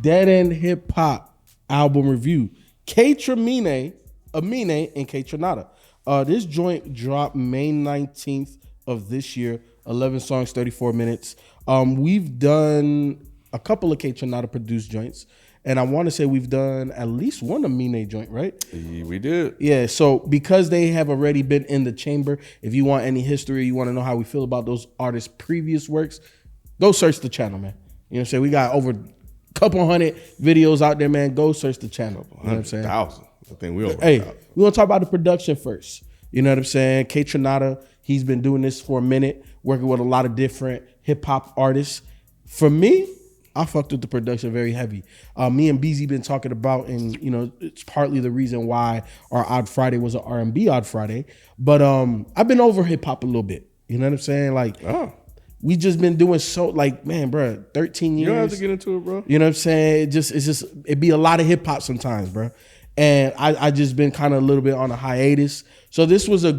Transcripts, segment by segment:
Dead End Hip Hop album review. KAYTRAMINÉ, Amine, and KAYTRANADA. This joint dropped May 19th of this year. 11 songs, 34 minutes. We've done a couple of KAYTRANADA produced joints. And I want to say we've done at least one Amine joint, right? We did. Yeah, so because they have already been in the chamber, if you want any history, you want to know how we feel about those artists' previous works, go search the channel, man. You know what I'm saying? We got over a couple hundred videos out there, man. Go search the channel. You know what I'm saying? 100,000. I think we over. Hey, we want to talk about the production first. You know what I'm saying? KAYTRANADA, he's been doing this for a minute, working with a lot of different hip-hop artists. For me, I fucked with the production very heavy. Me and Beezy been talking about, and you know, it's partly the reason why our Odd Friday was an R&B Odd Friday. But I've been over hip hop a little bit. You know what I'm saying? Like, we just been doing so, like, man, bro, 13 years. You don't have to get into it, bro. You know what I'm saying? It be a lot of hip hop sometimes, bro. And I just been kind of a little bit on a hiatus. So this was a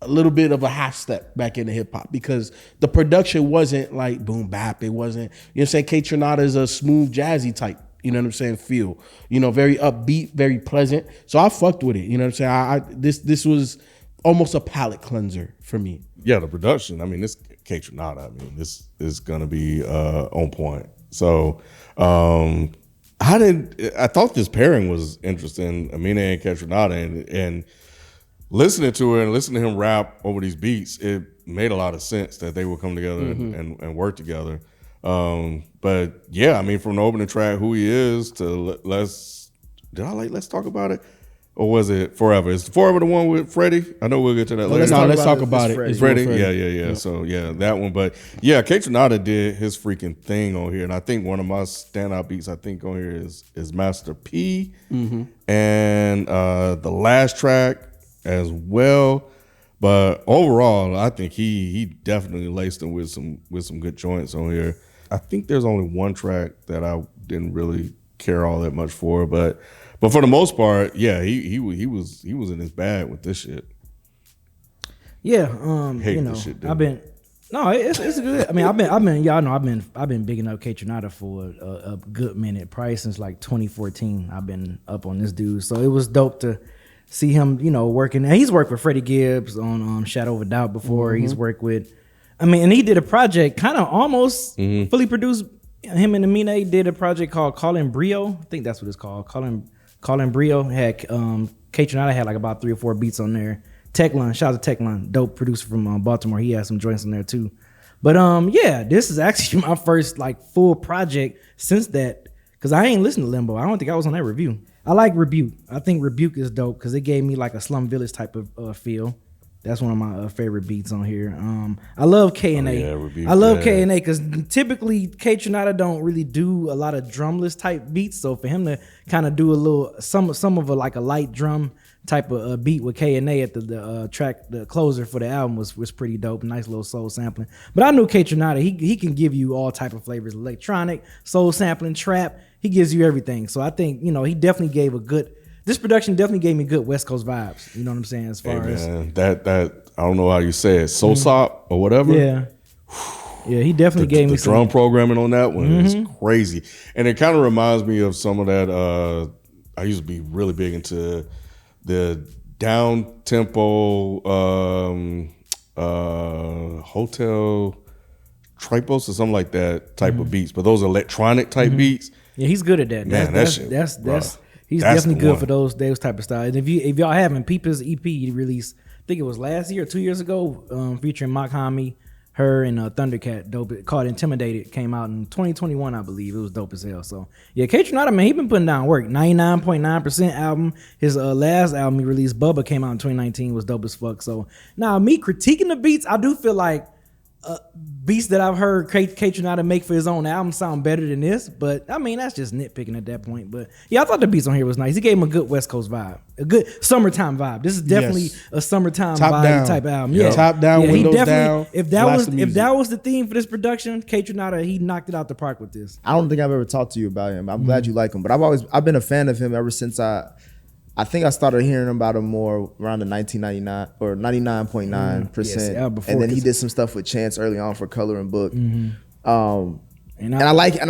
little bit of a half step back into hip hop because the production wasn't like boom bap. It wasn't, you know what I'm saying? KAYTRANADA is a smooth jazzy type, you know what I'm saying, feel. You know, very upbeat, very pleasant. So I fucked with it. You know what I'm saying? This was almost a palate cleanser for me. Yeah, the production. I mean, this KAYTRANADA. I mean, this is gonna be on point. So I thought this pairing was interesting, Amine and KAYTRANADA, and listening to it and listening to him rap over these beats, it made a lot of sense that they would come together and work together. But yeah, I mean, from the opening track, Who He Is, to Let's Talk About It? Or was it Forever? Is Forever the one with Freddie? I know we'll get to that later. Let's talk about it. It's Freddie? Yeah. So yeah, that one. But yeah, KAYTRANADA did his freaking thing on here. And I think one of my standout beats I think on here is Master P. And the last track as well. But overall, I think he definitely laced them with some good joints on here. I think there's only one track that I didn't really care all that much for, but for the most part, yeah, he was in his bag with this shit. Yeah, you know, this shit, it's good. I mean, I've been bigging up KAYTRANADA for a good minute, probably since like 2014. I've been up on this dude, so it was dope to see him, you know, working. And he's worked with Freddie Gibbs on Shadow of a Doubt before. He's worked with, and he did a project kind of almost fully produced. Him and Amine did a project called Callin' Brio. I think that's what it's called. Callin' Brio had KAYTRANADA had like about 3 or 4 beats on there. Techlun, shout out to Techlun, dope producer from Baltimore. He had some joints on there too. But yeah, this is actually my first like full project since that, because I ain't listened to Limbo. I don't think I was on that review. I like Rebuke. I think Rebuke is dope because it gave me like a Slum Village type of feel. That's one of my favorite beats on here. I love K&A. I love K&A because typically KAYTRANADA don't really do a lot of drumless type beats. So for him to kind of do a little some of a like a light drum type of beat with K&A at the track, the closer for the album was pretty dope. Nice little soul sampling. But I knew KAYTRANADA, he can give you all type of flavors: electronic, soul sampling, trap. He gives you everything. So I think, you know, he definitely gave this production definitely gave me good West Coast vibes. You know what I'm saying? As far as that I don't know how you say it, Sop or whatever. Yeah. Yeah, he definitely gave me some drum programming on that one is crazy. And it kind of reminds me of some of that I used to be really big into the down tempo Hotel Tripos or something like that type of beats, but those electronic type beats. Yeah, he's good at that. Man, He's definitely good for those type of styles. And if y'all haven't, peep his EP he released, I think it was last year or 2 years ago, featuring Myke Hami, her, and Thundercat, dope, called Intimidated, came out in 2021, I believe. It was dope as hell. So yeah, KAYTRANADA, man, he been putting down work. 99.9% album. His last album he released, Bubba, came out in 2019, was dope as fuck. So now me critiquing the beats, I do feel like beats that I've heard KAYTRANADA make for his own album sound better than this, but I mean that's just nitpicking at that point. But yeah, I thought the beats on here was nice. He gave him a good West Coast vibe, a good summertime vibe. This is definitely a summertime vibe type album. Yeah, top down, windows down. If that was the theme for this production, KAYTRANADA, he knocked it out the park with this. I don't think I've ever talked to you about him. I'm glad you like him, but I've been a fan of him ever since I think I started hearing about him more around the 1999 or 99.9%. Yes, and then he did some stuff with Chance early on for Color and Book. And And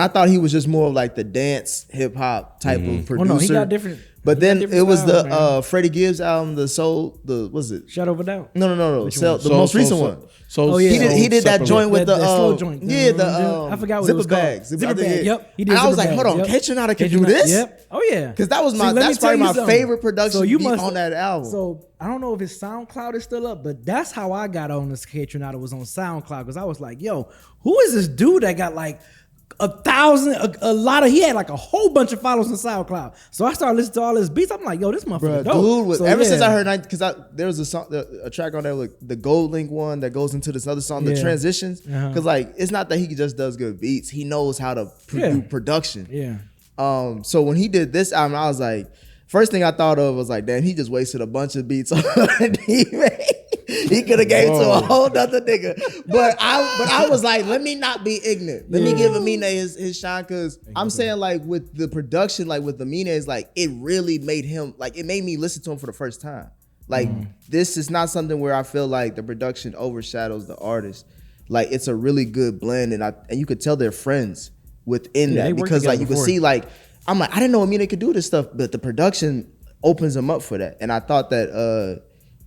I thought he was just more of like the dance hip hop type of producer. Oh no, he got different. But then it was styles, the Freddie Gibbs album, what's it? Shadow of a Doubt. No. The most recent one. So he did that joint with the slow joint. Yeah, I forgot what zipper it was bags. Zipper bag. Yep. He did. And I was like, hold on, K-Tronada can do this? Yep. Oh yeah. Because that's probably my favorite production beat on that album. So I don't know if his SoundCloud is still up, but that's how I got on this K-Tronada was on SoundCloud because I was like, yo, who is this dude that got like 1,000, a lot of, he had like a whole bunch of followers on SoundCloud. So I started listening to all his beats. I'm like, yo, this motherfucker dope. Dude, ever since I heard, because there was a track on there, like the Gold Link one that goes into this other song, the transitions. Because like, it's not that he just does good beats. He knows how to do production. Yeah. So when he did this album, I was like, first thing I thought of was like, damn, he just wasted a bunch of beats on D-Man. He could have gave to a whole nother nigga. But I was like, let me not be ignorant. Let me give Amine his shine, because I'm saying like with the production, like with Amine, is like it really made him, like it made me listen to him for the first time. Like this is not something where I feel like the production overshadows the artist. Like it's a really good blend, and you could tell they're friends within that, because like you could see like, I'm like, I didn't know Amine could do this stuff, but the production opens him up for that. And I thought that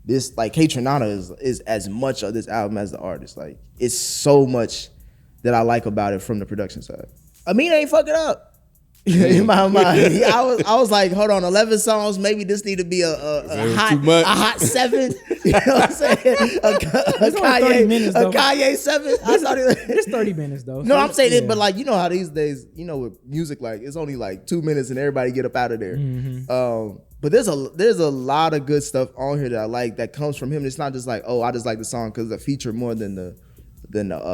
this like KAYTRAMINÉ is as much of this album as the artist. Like it's so much that I like about it from the production side. Amine ain't fucking up. In my mind, I was like, hold on, 11 songs. Maybe this need to be a hot 7. You know what I'm saying? A Kanye 7. I thought it's 30 minutes though. No, I'm saying it, but like you know how these days, you know, with music, like it's only like 2 minutes and everybody get up out of there. But there's a lot of good stuff on here that I like that comes from him. It's not just like, oh, I just like the song because it's a feature more than the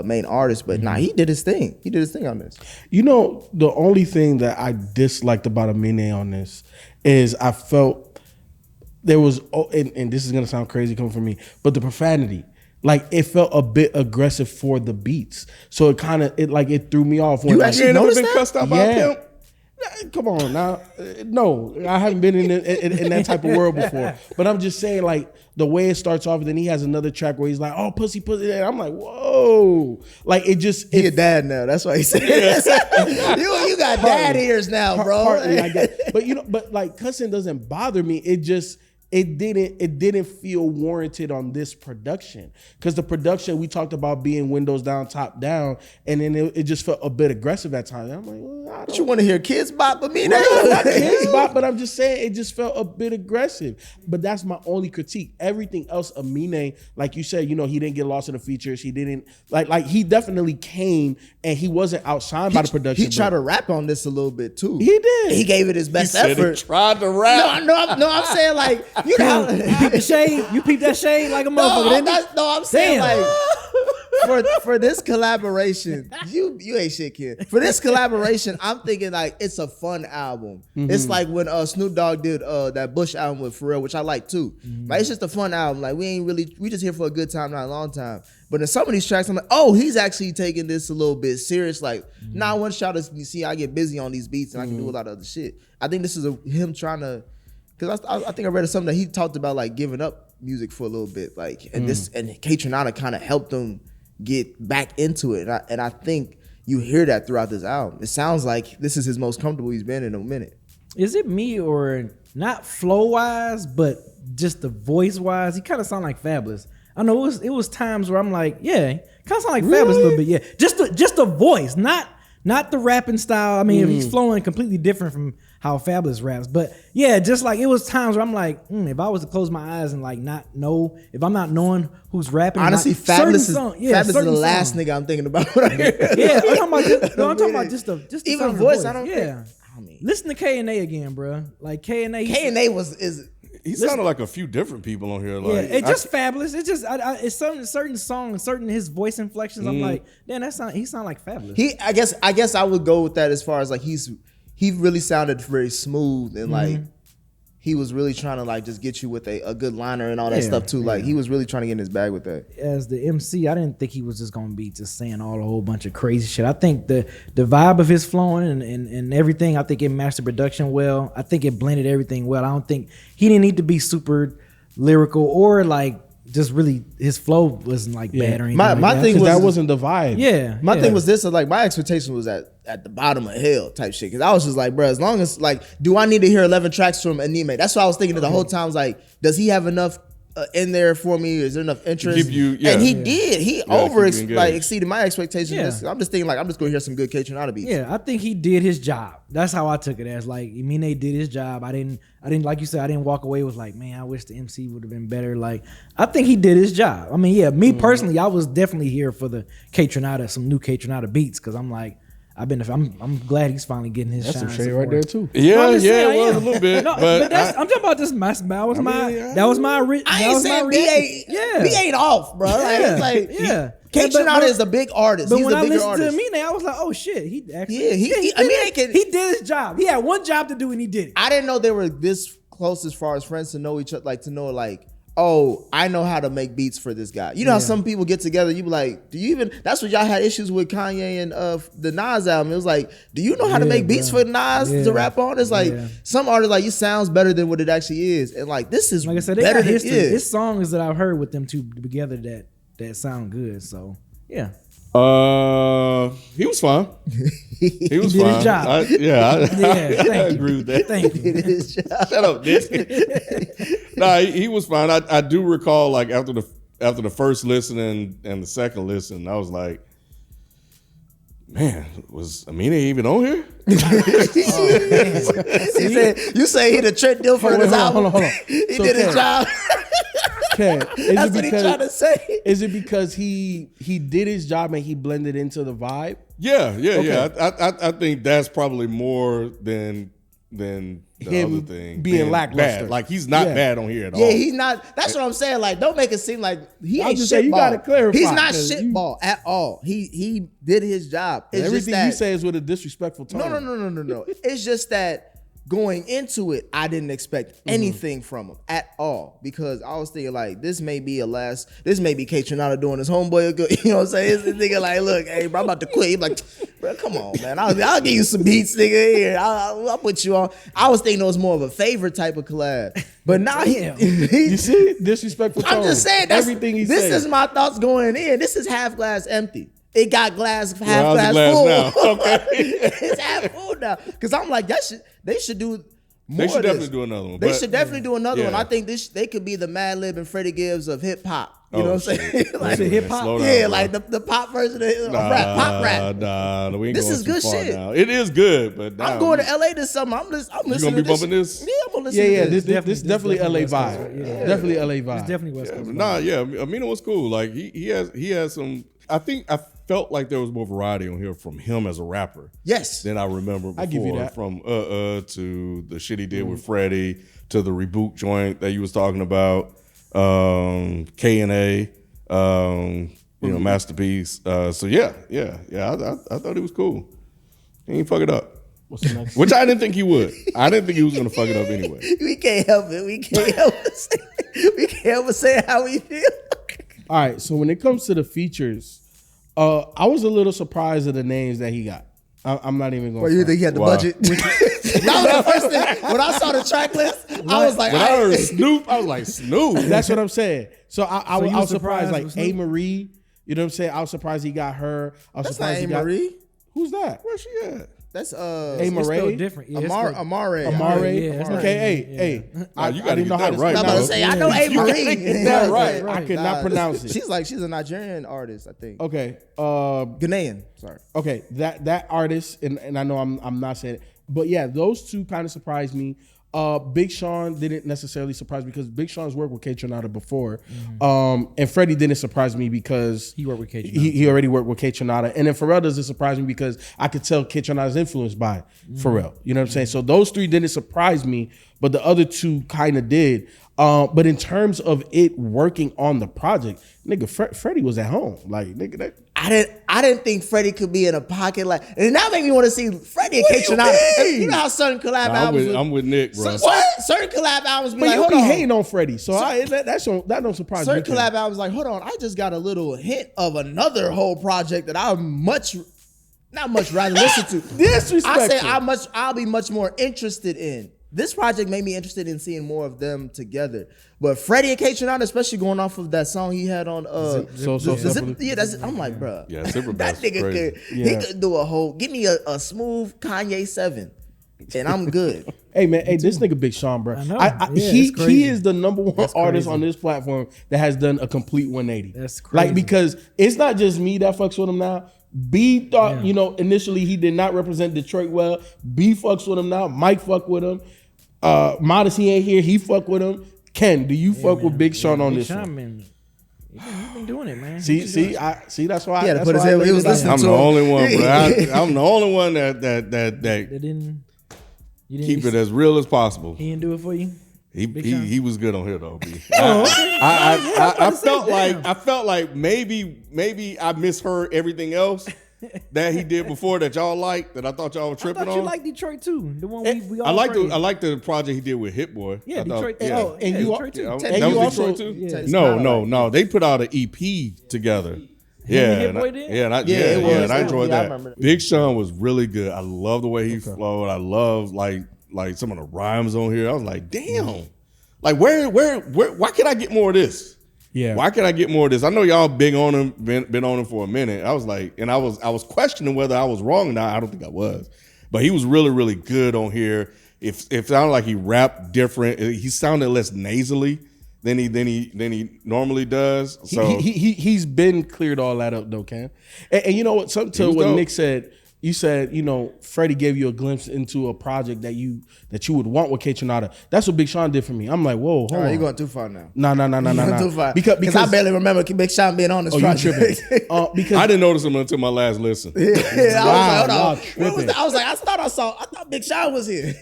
main artist. But nah, he did his thing. He did his thing on this. You know, the only thing that I disliked about Amine on this is I felt there was, and this is gonna sound crazy coming from me, but the profanity. Like it felt a bit aggressive for the beats, so it threw me off. You actually noticed that? Cussed out by him? Come on now, no, I haven't been in that type of world before. But I'm just saying, like the way it starts off, and then he has another track where he's like, "Oh, pussy," and I'm like, "Whoa!" Like he a dad now. That's why he said you got dad ears now, bro. Partly, I guess. But like cussing doesn't bother me. It didn't feel warranted on this production, because the production we talked about being windows down, top down, and then it just felt a bit aggressive at times. I'm like, well, you want to hear kids bop, but me not kids bop, but I'm just saying it just felt a bit aggressive. But that's my only critique. Everything else, Amine, like you said, you know, he didn't get lost in the features. He didn't like he definitely came, and he wasn't outshined by the production. He tried to rap on this a little bit too. He did. He gave it his best effort. He tried to rap. No, I'm saying like, you know, you peep the shade. You peep that shade like a motherfucker. I'm saying like for this collaboration, you ain't shit, kid. For this collaboration, I'm thinking like it's a fun album. It's like when Snoop Dogg did that Bush album with Pharrell, which I like too. Like it's just a fun album. Like we just here for a good time, not a long time. But in some of these tracks, I'm like, oh, he's actually taking this a little bit serious. Like, I want y'all to see I get busy on these beats and I can do a lot of other shit. I think this is him trying to. Because I think I read something that he talked about like giving up music for a little bit, like and KAYTRAMINÉ kind of helped him get back into it, and I think you hear that throughout this album. It sounds like this is his most comfortable he's been in a minute. Is it me or not flow wise, but just the voice wise? He kind of sound like Fabulous. I know it was times where I'm like, yeah, kind of sound like Fabulous a little bit, yeah. Just the voice, not the rapping style. I mean, he's flowing completely different from how Fabulous raps. But yeah, just like it was times where I'm like, if I was to close my eyes and like not know, if I'm not knowing who's rapping. Honestly, Fabulous is the last nigga I'm thinking about. Yeah, I'm talking about just the even voice. I don't. Yeah, I mean, listen to K&A again, bro. Like K&A is. He sounded like a few different people on here. Like, yeah, it's just Fabulous. It's just it's certain songs, certain his voice inflections. I'm like, damn, he sound like Fabulous. I guess I would go with that as far as like he really sounded very smooth and like he was really trying to like just get you with a good liner and all that stuff too. Like he was really trying to get in his bag with that. As the MC, I didn't think he was just gonna be just saying all a whole bunch of crazy shit. I think the vibe of his flowing and everything, I think it matched the production well. I think it blended everything well. I don't think he didn't need to be super lyrical or like just really his flow wasn't like bad or anything. My like that. thing was that wasn't the vibe. Yeah. My thing was this, like my expectation was at the bottom of hell type shit. Cause I was just like, bro, as long as like, do I need to hear 11 tracks from Anime? That's what I was thinking the whole time. I was like, does he have enough in there for me? Is there enough interest? Give you, yeah. And he did. He exceeded my expectations. Yeah. I'm just thinking like, I'm just gonna hear some good KAYTRAMINÉ beats. Yeah, I think he did his job. That's how I took it as. Like, Mine did his job. I didn't like you said, I didn't walk away with like, man, I wish the MC would have been better. Like, I think he did his job. I mean, yeah, me personally, I was definitely here for the KAYTRAMINÉ, some new KAYTRAMINÉ beats, because I'm like, I'm glad he's finally getting his That's shine. some shade right there too. Yeah, I'm just yeah, saying, it was yeah. a little bit. No, but I'm talking about this. That was my original. I ain't saying B ain't off, bro. Like, it's like yeah. KAYTRAMINÉ is a big artist. But He's when a I bigger listened artist. to Mine, I was like, oh shit, he actually. Yeah, he did his job. He had one job to do and he did it. I didn't know they were this close as far as friends to know each other, like to know like, oh, I know how to make beats for this guy. You know how some people get together, you be like, do you even, that's what y'all had issues with Kanye and the Nas album. It was like, do you know how to make beats for Nas to rap on? It's like, some artists like, you sounds better than what it actually is. And like, this is Like I said, they better got than history. it is. It's songs that I've heard with them two together that sound good. So yeah. He was fine. He was did fine. his job. I agree with that. Thank you. It is just- Shut up, Dick. Nah, he was fine. I do recall like after the first listen and the second listen, I was like, man, was Amina even on here? You say he the Trent Dilfer of this album? Hold on. He So did his Ken, job. Ken, That's what he trying to say. Is it because he did his job and he blended into the vibe? Yeah. I think that's probably more than the Him other thing being lackluster. bad. Like he's not bad on here at all. Yeah, he's not. That's what I'm saying. Like, don't make it seem like he ain't just saying, you shitball. gotta clarify, He's not 'cause shitball at all. He did his job. It's Everything just that, you say is with a disrespectful tone. No. It's just that going into it, I didn't expect anything from him at all, because I was thinking like, this may be KAYTRAMINÉ doing his homeboy a good. You know what I'm saying? This nigga like, look, hey, bro, I'm about to quit. He's like, bro, come on, man. I'll give you some beats, nigga. Here, I'll put you on. I was thinking it was more of a favorite type of collab, but now You see, disrespectful tone. I'm just saying, everything he this said. is my thoughts going in. This is half glass empty. It got half how's the glass glass full. now? Okay. It's half full now. Because I'm like, they should do more. They should of definitely this. do another one. They but- should definitely do another Yeah. one. I think they could be the Mad Lib and Freddie Gibbs of hip hop. You know what I'm saying? shit. Like, hip hop? Slow down, yeah, bro. like the pop version of pop rap. Nah, we ain't This going is too good far shit. now. It is good, but now I'm going to LA this summer. I'm listening. You gonna be to bumping this? Yeah, I'm gonna listen Yeah, to this. this definitely LA West Coast, vibe. yeah. Definitely LA vibe. It's definitely West Coast. Nah, yeah, Amina was cool. Like he has some. I felt like there was more variety on here from him as a rapper Yes. than I remember before. I give you that. From to the shit he did with Freddie to the reboot joint that you was talking about, K&A, Masterpiece. So yeah. I thought he was cool. He ain't fuck it up. What's the next? Which I didn't think he would. I didn't think he was gonna fuck it up anyway. We can't help it. We can't help but say how we feel. All right, so when it comes to the features, I was a little surprised at the names that he got. I'm not even going. Well, you think he had the Wow. budget? That was the first thing. When I saw the track list, I was like, When I heard Snoop, I was like, Snoop. That's what I'm saying. So I So you was was surprised, surprised like with A. Snoop? Marie. You know what I'm saying? I was surprised he got her. I was that's not surprised A. he got. Marie. Who's that? Where she at? That's A. It's Marie. spelled different. Yeah, it's spelled- Amare. Amare. Yeah, that's not- okay, yeah. hey. Nah, you I gotta didn't know get how that to right, I'm spell about bro. to say, I know Yeah. A. You gotta Marie. get that right. I could not pronounce it. She's a Nigerian artist, I think. Okay. Ghanaian. Sorry. Okay, that artist, and I know I'm not saying it, but yeah, those two kind of surprised me. Big Sean didn't necessarily surprise me because Big Sean's worked with KAYTRAMINÉ before, and Freddie didn't surprise me because He worked with KAYTRAMINÉ. He already worked with KAYTRAMINÉ, and then Pharrell doesn't surprise me because I could tell KAYTRAMINÉ is influenced by Pharrell. You know what I'm saying? So those three didn't surprise me, but the other two kind of did. But in terms of it working on the project, nigga, Freddie was at home. Like, nigga, that. I didn't think Freddie could be in a pocket like, and that made me want to see Freddie and KAYTRAMINÉ. You know how certain collab albums. I'm with Nick, bro. Certain collab albums be But like, you hold be on. hating on Freddie, so that don't surprise me. Certain collab albums like, hold on, I just got a little hint of another whole project that I'm not much rather listen to. Disrespectful. I say I'll be much more interested in. this project made me interested in seeing more of them together. But Freddie and KAYTRAMINÉ, especially going off of that song he had on yeah, that's I'm like, bro, Yeah, Zipper that Bass nigga crazy. could he could do a whole give me a smooth Kanye 7 and I'm good. Hey man, hey, this nigga Big Sean, bro. I know. He it's crazy. is the number one That's artist crazy. on this platform that has done a complete 180. That's Like crazy. because it's not just me that fucks with him now. B thought, initially he did not represent Detroit well. B fucks with him now. Myke fuck with him. Modest, he ain't here. He fuck with him. Ken, do you fuck with Big Sean on Big this Sean, one? man, he been doing it, man. See, that's why. He had to that's put his why I head- he laid was it out. listening I'm to the him. only one, bro. I'm the only one that They didn't. You didn't keep it as real as possible. He didn't do it for you. He was good on here though. B. Oh, okay. I felt like maybe I misheard everything else that he did before that y'all liked that I thought y'all were I tripping thought you on. liked Detroit too. The one we all I like praised. the project he did with Hit Boy. Yeah, I thought- Detroit. yeah. Oh, And yeah, you Detroit too. Yeah, And that you was also- Detroit too. Yeah. No. They put out an EP together. Yeah, and Hit and Boy I- did? yeah, and I, Yeah, yeah, it yeah, was. and I enjoyed Yeah, I that. remember that. Big Sean was really good. I love the way he flowed. I love like some of the rhymes on here. I was like, damn, like where? Why can't I get more of this? Yeah. Why can't I get more of this? I know y'all big on him, been on him for a minute. I was like, and I was questioning whether I was wrong or not. I don't think I was, but he was really, really good on here. It sounded like he rapped different. He sounded less nasally than he normally does. So He's been cleared all that up though, Cam. And you know what? Something to was what dope. Nick said. You said, Freddie gave you a glimpse into a project that you would want with KAYTRAMINÉ. That's what Big Sean did for me. I'm like, whoa, hold All right, on. you're going too far now. No. You're going too far. Because I barely remember Big Sean being on this you project. tripping. Because I didn't notice him until my last listen. Yeah, Wow, I was like, hold y'all on. What was tripping. that? I was like, I thought Big Sean was here.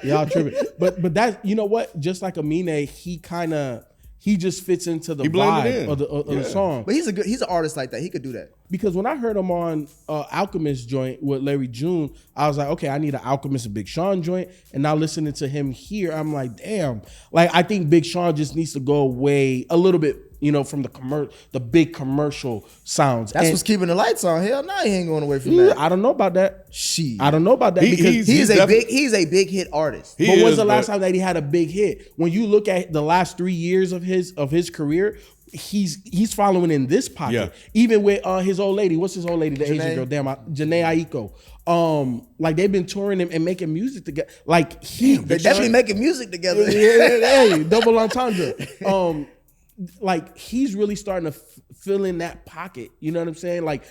y'all tripping. But that, you know what? Just like Amine, he just fits into the He blended vibe in. of the song. But he's an artist like that. He could do that. Because when I heard him on Alchemist joint with Larry June, I was like, okay, I need an Alchemist and Big Sean joint. And now listening to him here, I'm like, damn. Like, I think Big Sean just needs to go away a little bit, from the big commercial sounds. That's And what's keeping the lights on. Hell no, he ain't going away from that. I don't know about that. Shit. I don't know about that because He's a big hit artist. He but when's is, the last but- time that he had a big hit? When you look at the last 3 years of his career, he's following in this pocket. Yeah. Even with his old lady, what's his old lady, the Janae. Asian girl, Janae Aiko. Like they've been touring and making music together. Like They definitely making music together. hey, double entendre. Like he's really starting to fill in that pocket. You know what I'm saying? Like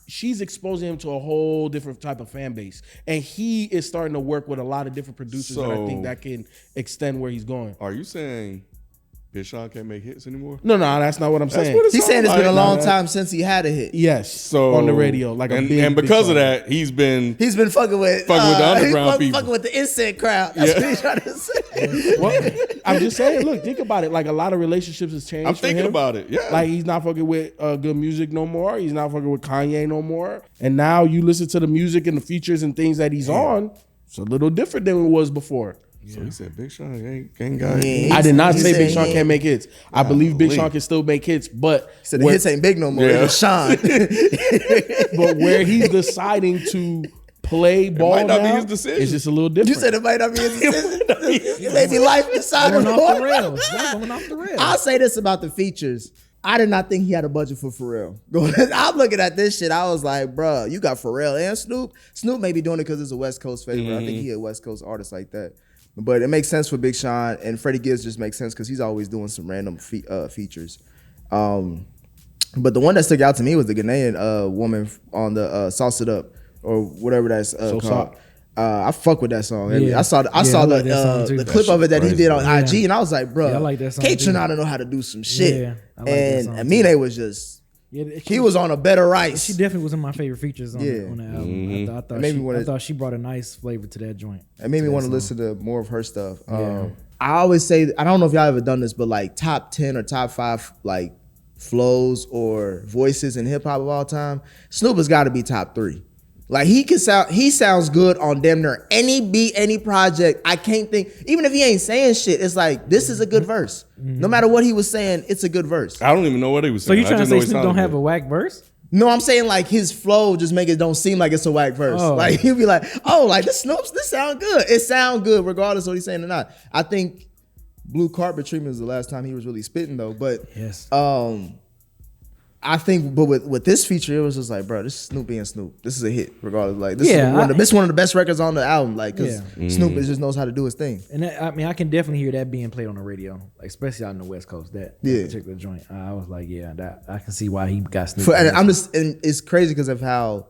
she's exposing him to a whole different type of fan base, and he is starting to work with a lot of different producers, and I think So- that can extend where he's going. Are you saying Big Sean can't make hits anymore? No, that's not what I'm saying. what it's He's saying it's Like, been a long nah, time since he had a hit. Yes, So on the radio, like and, a big, and big because song. of that, he's been He's been fucking with the underground he's people. fucking with the insect crowd. That's what he's trying to say. Well, I'm just saying. Look, think about it. Like a lot of relationships has changed. I'm for thinking him. about it. Yeah. Like he's not fucking with good music no more. He's not fucking with Kanye no more. And now you listen to the music and the features and things that he's on. It's a little different than it was before. So he said Big Sean ain't got Yeah. I did not He say said Big Sean he- can't make hits. I believe Big Golly. Sean can still make hits, but He said the hits ain't big no more. Yeah. It's Sean. but where he's deciding to play ball might not be now, his decision. it's just a little different. You said it might not be his decision. It may be life inside Going the off the court. rails. Y'all going off the rails. I'll say this about the features. I did not think he had a budget for Pharrell. I'm looking at this shit. I was like, bruh, you got Pharrell and Snoop. Snoop may be doing it because it's a West Coast favorite. I think he a West Coast artist like that. But it makes sense for Big Sean, and Freddie Gibbs just makes sense because he's always doing some random features. But the one that stuck out to me was the Ghanaian woman on the Sauce It Up or whatever that's called. Sauce. I fuck with that song. Yeah. I saw I like that the song too. the That clip of it that he crazy, did on bro. IG, and I was like, bro, Yeah, I like that song too. KAYTRAMINÉ know how to do some shit. Yeah, I like that and song Amine was just he was on a better rice. She definitely was in my favorite features on, Yeah. on the album. I thought made me wanna- I thought she brought a nice flavor to that joint. It made me want to listen to more of her stuff. I always say, I don't know if y'all ever done this, but like top 10 or top 5 like flows or voices in hip hop of all time, Snoop has got to be top 3. Like he sounds good on damn near any beat, any project. I can't think, even if he ain't saying shit, it's like, this is a good verse. No matter what he was saying, it's a good verse. I don't even know what he was So saying. you trying I to just know say he Snoop sounded don't have good. a whack verse? No, I'm saying like his flow just make it don't seem like it's a whack verse. Oh. Like he'll be like, oh, like this sound good. It sound good regardless of what he's saying or not. I think Blue Carpet Treatment is the last time he was really spitting though. But Yes. I think, but with this feature, it was just like, bro, this is Snoop being Snoop. This is a hit, regardless. Like, this is one of the best records on the album. Like, because Snoop just knows how to do his thing. And that, I mean, I can definitely hear that being played on the radio, like especially out in the West Coast. That particular joint, I was like, yeah, that I can see why he got Snoop. And it's crazy because of how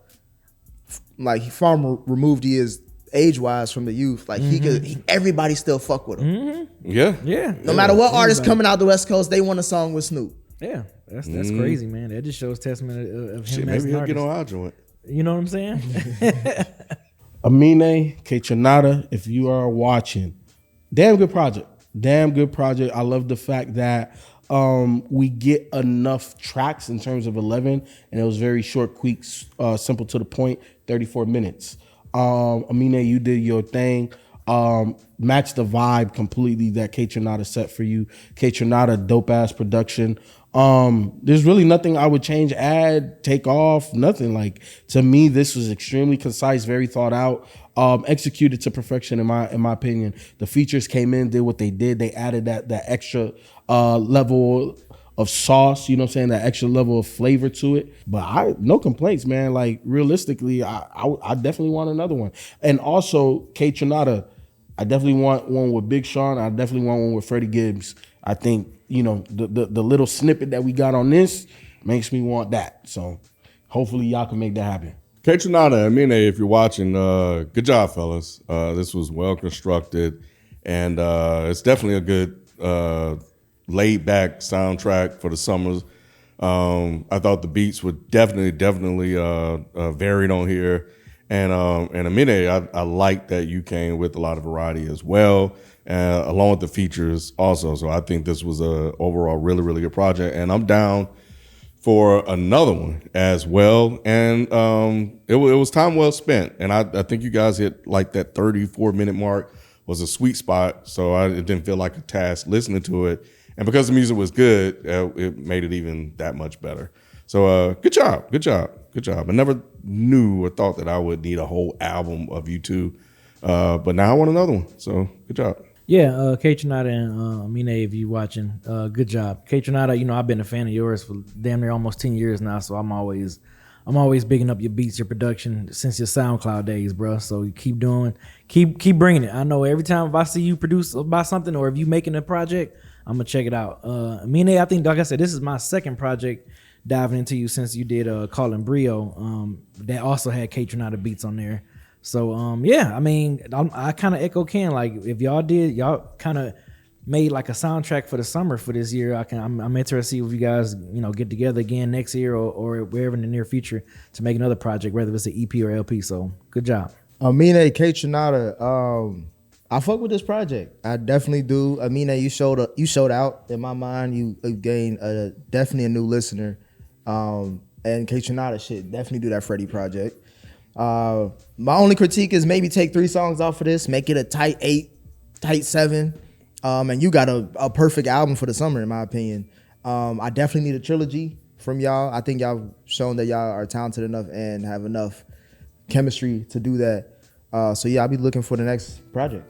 like far removed he is age wise from the youth. Like everybody still fuck with him. Yeah. No matter what artist coming out the West Coast, they want a song with Snoop. Yeah, that's crazy, man. That just shows testament of him. Shit, as maybe an he'll get artist. on our joint. You know what I'm saying? Amine, KAYTRAMINÉ, if you are watching, damn good project. I love the fact that we get enough tracks in terms of 11, and it was very short, quick, simple to the point, 34 minutes. Amine, you did your thing. Matched the vibe completely that KAYTRAMINÉ set for you. KAYTRAMINÉ, dope ass production. There's really nothing I would change, add, take off, nothing. Like, to me, this was extremely concise, very thought out, executed to perfection in my opinion. The features came in, did what they did. They added that extra level of sauce, you know what I'm saying, that extra level of flavor to it. But no complaints, man. Like, realistically, I definitely want another one. And also, KAYTRAMINÉ, I definitely want one with Big Sean. I definitely want one with Freddie Gibbs. I think, you know, the little snippet that we got on this makes me want that. So hopefully y'all can make that happen. KAYTRAMINÉ, Amine, if you're watching, good job, fellas. This was well constructed, and it's definitely a good laid back soundtrack for the summers. I thought the beats were definitely varied on here. And Amine, I like that you came with a lot of variety as well, along with the features also. So I think this was a overall really, really good project, and I'm down for another one as well. And it was time well spent. And I think you guys hit like that 34-minute mark was a sweet spot. So it didn't feel like a task listening to it. And because the music was good, it made it even that much better. So good job. I never knew or thought that I would need a whole album of you two. But now I want another one. So good job. Yeah, KAYTRAMINÉ and Amine, if you watching, good job. KAYTRAMINÉ, you know, I've been a fan of yours for damn near almost 10 years now, so I'm always bigging up your beats, your production since your SoundCloud days, bro. So you keep bringing it. I know every time if I see you produce about something or if you making a project, I'm gonna check it out. Amine, I think, like I said, this is my second project diving into you since you did Callin' Brio. That also had KAYTRAMINÉ beats on there. So yeah, I mean, I kind of echo Ken. Like, if y'all kind of made like a soundtrack for the summer for this year, I'm interested to see if you guys, you know, get together again next year or wherever in the near future to make another project, whether it's an EP or LP. So good job. Amine, KAYTRAMINÉ, I fuck with this project. I definitely do. Amine, you showed out in my mind. You gained definitely a new listener. And KAYTRAMINÉ shit, definitely do that Freddie project. My only critique is maybe take 3 songs off of this, make it a tight 8, tight 7. And you got a perfect album for the summer, in my opinion. I definitely need a trilogy from y'all. I think y'all shown that y'all are talented enough and have enough chemistry to do that. So yeah, I'll be looking for the next project.